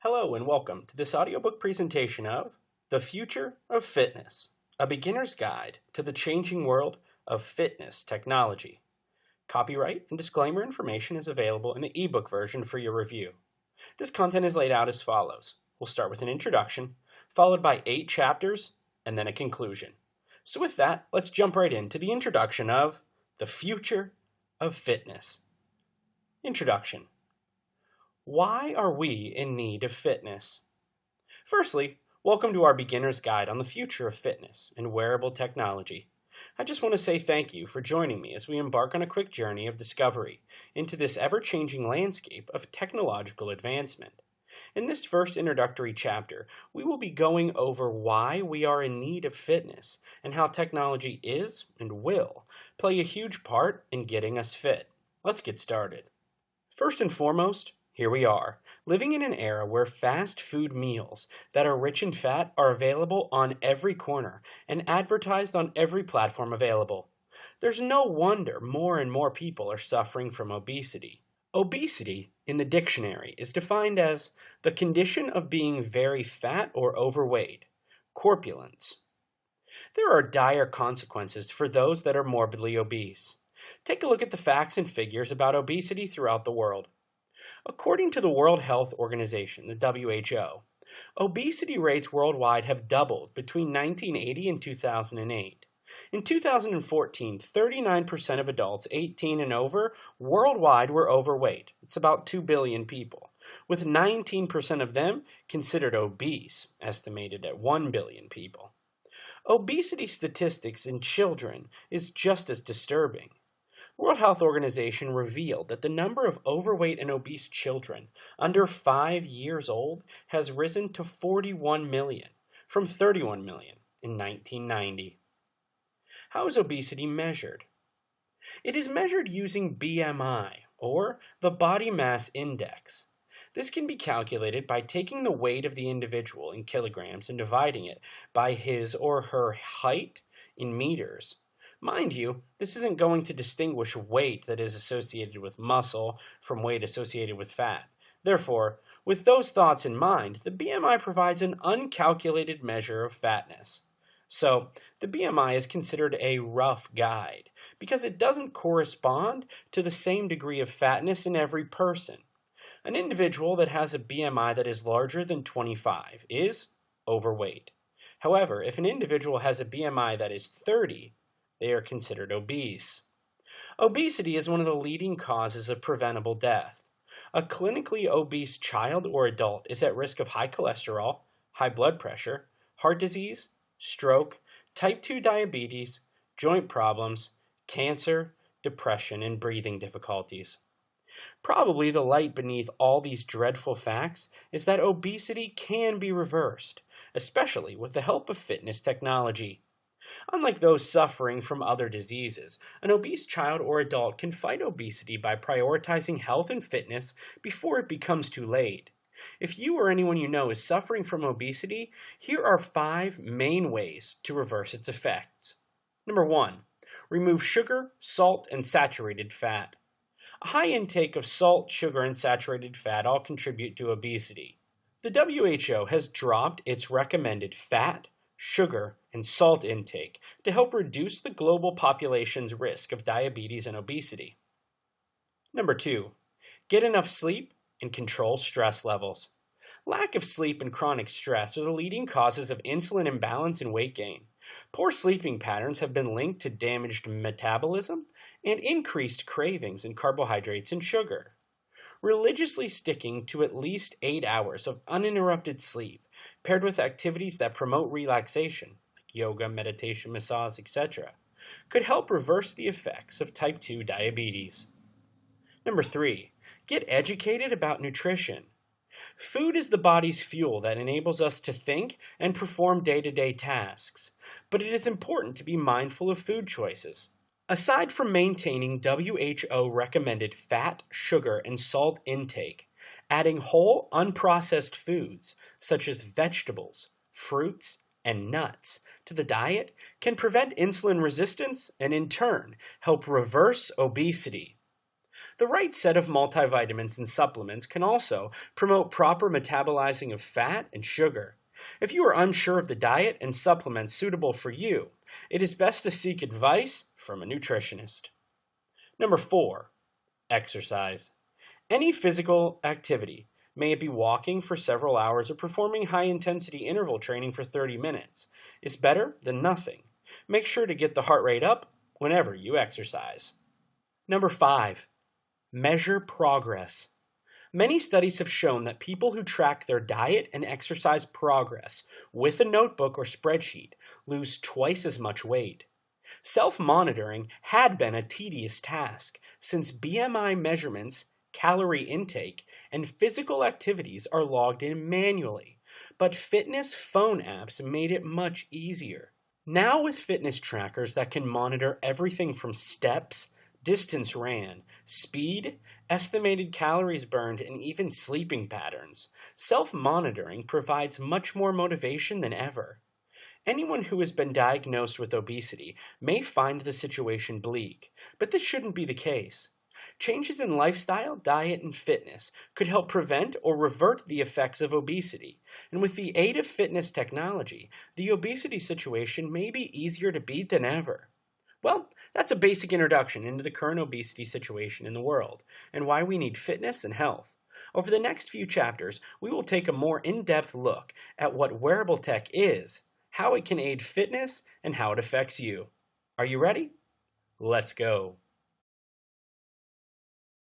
Hello and welcome to this audiobook presentation of The Future of Fitness, a beginner's guide to the changing world of fitness technology. Copyright and disclaimer information is available in the ebook version for your review. This content is laid out as follows. We'll start with an introduction, followed by 8 chapters, and then a conclusion. So with that, let's jump right into the introduction of The Future of Fitness. Introduction. Why are we in need of fitness? Firstly, welcome to our beginner's guide on the future of fitness and wearable technology. I just want to say thank you for joining me as we embark on a quick journey of discovery into this ever-changing landscape of technological advancement. In this first introductory chapter, we will be going over why we are in need of fitness and how technology is and will play a huge part in getting us fit. Let's get started. First and foremost, here we are, living in an era where fast food meals that are rich in fat are available on every corner and advertised on every platform available. There's no wonder more and more people are suffering from obesity. Obesity, in the dictionary, is defined as the condition of being very fat or overweight, corpulence. There are dire consequences for those that are morbidly obese. Take a look at the facts and figures about obesity throughout the world. According to the World Health Organization, the WHO, obesity rates worldwide have doubled between 1980 and 2008. In 2014, 39% of adults 18 and over worldwide were overweight. It's about 2 billion people, with 19% of them considered obese, estimated at 1 billion people. Obesity statistics in children is just as disturbing. World Health Organization revealed that the number of overweight and obese children under 5 years old has risen to 41 million, from 31 million in 1990. How is obesity measured? It is measured using BMI, or the Body Mass Index. This can be calculated by taking the weight of the individual in kilograms and dividing it by his or her height in meters. Mind you, this isn't going to distinguish weight that is associated with muscle from weight associated with fat. Therefore, with those thoughts in mind, the BMI provides an uncalculated measure of fatness. So, the BMI is considered a rough guide because it doesn't correspond to the same degree of fatness in every person. An individual that has a BMI that is larger than 25 is overweight. However, if an individual has a BMI that is 30, they are considered obese. Obesity is one of the leading causes of preventable death. A clinically obese child or adult is at risk of high cholesterol, high blood pressure, heart disease, stroke, type 2 diabetes, joint problems, cancer, depression, and breathing difficulties. Probably the light beneath all these dreadful facts is that obesity can be reversed, especially with the help of fitness technology. Unlike those suffering from other diseases, an obese child or adult can fight obesity by prioritizing health and fitness before it becomes too late. If you or anyone you know is suffering from obesity, here are 5 main ways to reverse its effects. Number 1. Remove sugar, salt, and saturated fat. A high intake of salt, sugar, and saturated fat all contribute to obesity. The WHO has dropped its recommended fat, sugar, and salt intake to help reduce the global population's risk of diabetes and obesity. Number 2. Get enough sleep and control stress levels. Lack of sleep and chronic stress are the leading causes of insulin imbalance and weight gain. Poor sleeping patterns have been linked to damaged metabolism and increased cravings in carbohydrates and sugar. Religiously sticking to at least 8 hours of uninterrupted sleep, paired with activities that promote relaxation, like yoga, meditation, massage, etc., could help reverse the effects of type 2 diabetes. Number 3. Get educated about nutrition. Food is the body's fuel that enables us to think and perform day-to-day tasks, but it is important to be mindful of food choices. Aside from maintaining WHO-recommended fat, sugar, and salt intake, adding whole, unprocessed foods, such as vegetables, fruits, and nuts, to the diet can prevent insulin resistance and, in turn, help reverse obesity. The right set of multivitamins and supplements can also promote proper metabolizing of fat and sugar. If you are unsure of the diet and supplements suitable for you, it is best to seek advice from a nutritionist. Number 4. Exercise. Any physical activity, may it be walking for several hours or performing high-intensity interval training for 30 minutes, is better than nothing. Make sure to get the heart rate up whenever you exercise. Number 5. Measure progress. Many studies have shown that people who track their diet and exercise progress with a notebook or spreadsheet lose twice as much weight. Self-monitoring had been a tedious task since BMI measurements, calorie intake, and physical activities are logged in manually, but fitness phone apps made it much easier. Now with fitness trackers that can monitor everything from steps, distance ran, speed, estimated calories burned, and even sleeping patterns, self-monitoring provides much more motivation than ever. Anyone who has been diagnosed with obesity may find the situation bleak, but this shouldn't be the case. Changes in lifestyle, diet, and fitness could help prevent or revert the effects of obesity, and with the aid of fitness technology, the obesity situation may be easier to beat than ever. Well, that's a basic introduction into the current obesity situation in the world, and why we need fitness and health. Over the next few chapters, we will take a more in-depth look at what wearable tech is, how it can aid fitness, and how it affects you. Are you ready? Let's go.